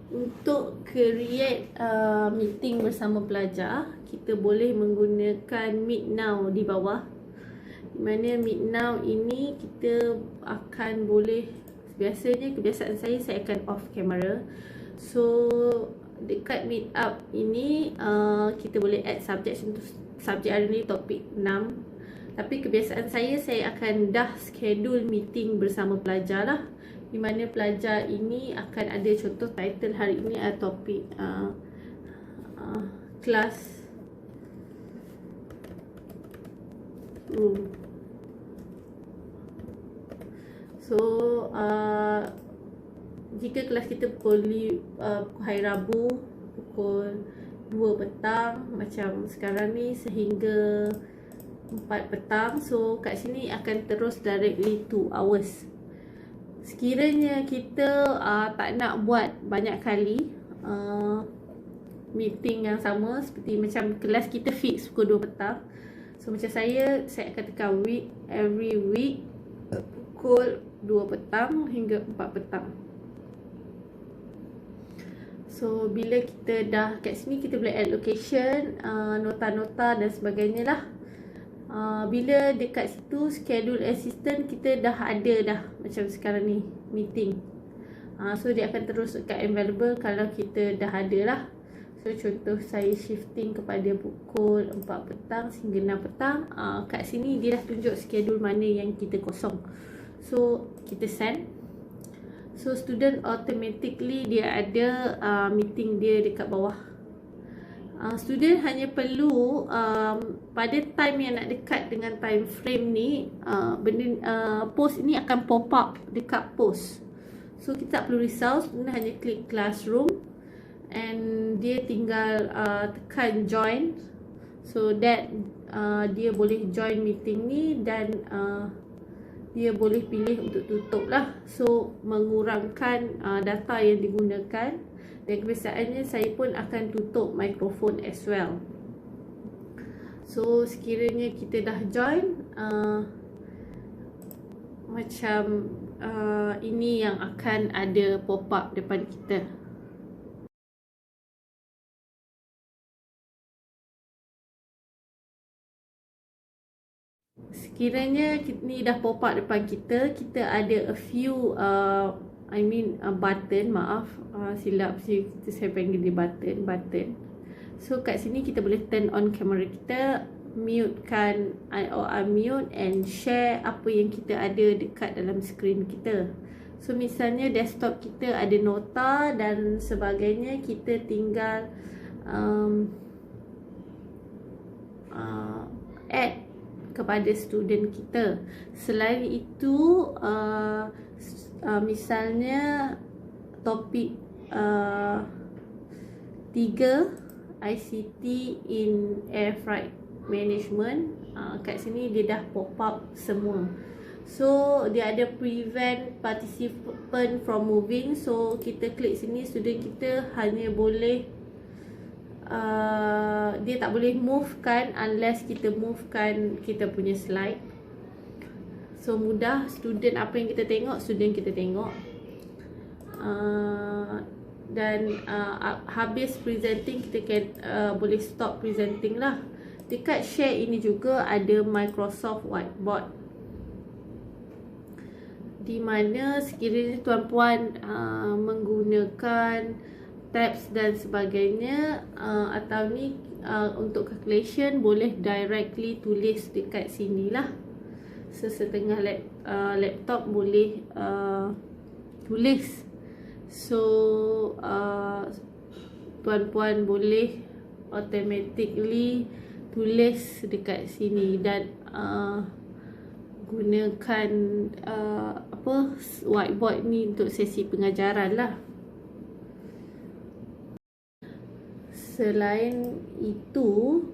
Untuk create meeting bersama pelajar, kita boleh menggunakan Meet Now di bawah. Di mana Meet Now ini kita akan boleh, biasanya kebiasaan saya akan off kamera. So dekat Meet Up ini kita boleh add subjek. Contoh subjek hari ni topik 6. Tapi kebiasaan saya akan dah schedule meeting bersama pelajar lah, di mana pelajar ini akan ada contoh title hari ini adalah topik kelas room. So jika kelas kita pukul hari Rabu pukul 2 petang macam sekarang ni sehingga 4 petang, so kat sini akan terus directly 2 hours. Sekiranya kita tak nak buat banyak kali meeting yang sama, seperti macam kelas kita fix pukul 2 petang. So macam saya akan tekan every week pukul 2 petang hingga 4 petang. So bila kita dah kat sini, kita boleh add location, nota-nota dan sebagainya lah. Bila dekat situ schedule assistant, kita dah ada dah macam sekarang ni meeting. So dia akan terus dekat available kalau kita dah ada lah. So contoh saya shifting kepada pukul 4 petang sehingga 6 petang, kat sini dia dah tunjuk schedule mana yang kita kosong. So kita send. So student automatically dia ada meeting dia dekat bawah. Student hanya perlu pada time yang nak dekat dengan time frame ni, post ini akan pop up dekat post. So kita tak perlu risau, student hanya klik classroom and dia tinggal tekan join. So that dia boleh join meeting ni dan dia boleh pilih untuk tutup lah. So mengurangkan data yang digunakan. Dan kebiasaannya saya pun akan tutup mikrofon as well. So sekiranya kita dah join, macam ini yang akan ada pop up depan kita. Sekiranya ni dah pop up depan kita, kita ada a few button, silap saya panggil dia button. So kat sini kita boleh turn on kamera kita, mute kan or unmute and share apa yang kita ada dekat dalam screen kita. So misalnya desktop kita ada nota dan sebagainya, kita tinggal add kepada student kita. Selain itu misalnya topik 3 ICT in Air Freight Management, kat sini dia dah pop up semua. So dia ada prevent participant from moving. So kita klik sini, student kita hanya boleh dia tak boleh move kan unless kita move kan kita punya slide. So mudah, student apa yang kita tengok, student kita tengok. Dan habis presenting, kita boleh stop presenting lah. Dekat share ini juga ada Microsoft Whiteboard, di mana sekiranya tuan-puan menggunakan tabs dan sebagainya, atau ni untuk calculation, boleh directly tulis dekat sini lah. Sesetengah laptop boleh tulis. So tuan-puan boleh automatically tulis dekat sini dan gunakan whiteboard ni untuk sesi pengajaran lah. Selain itu,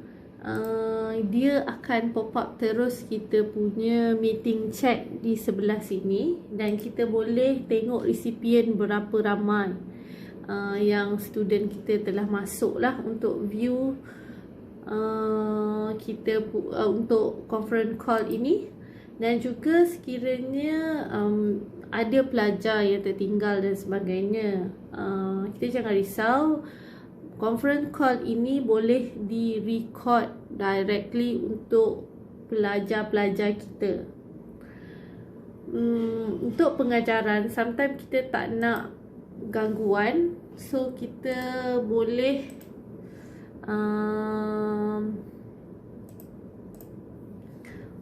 dia akan pop up terus kita punya meeting chat di sebelah sini, dan kita boleh tengok resipien berapa ramai yang student kita telah masuk lah untuk view kita untuk conference call ini. Dan juga sekiranya ada pelajar yang tertinggal dan sebagainya. Kita jangan risau. Conference call ini boleh di-record directly untuk pelajar-pelajar kita. Untuk pengajaran, sometimes kita tak nak gangguan, so kita boleh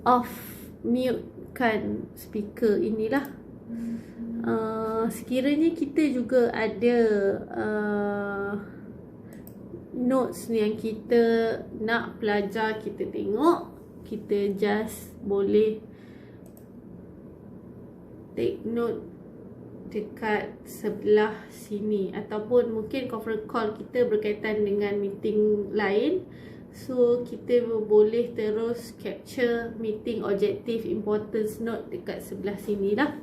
off mute kan speaker inilah. Sekiranya kita juga ada notes yang kita nak pelajar kita tengok, kita just boleh take note dekat sebelah sini, ataupun mungkin conference call kita berkaitan dengan meeting lain, so kita boleh terus capture meeting objective importance note dekat sebelah sini lah.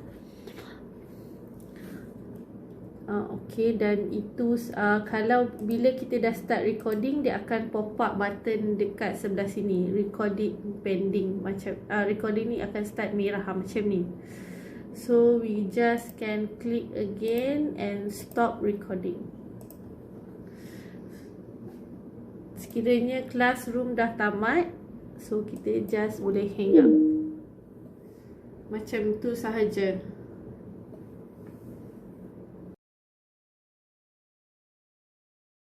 Okay, dan itu kalau bila kita dah start recording, dia akan pop up button dekat sebelah sini, recording pending, macam recording ni akan start merah macam ni. So we just can click again and stop recording. Sekiranya classroom dah tamat, so kita just boleh hang up. Macam tu sahaja.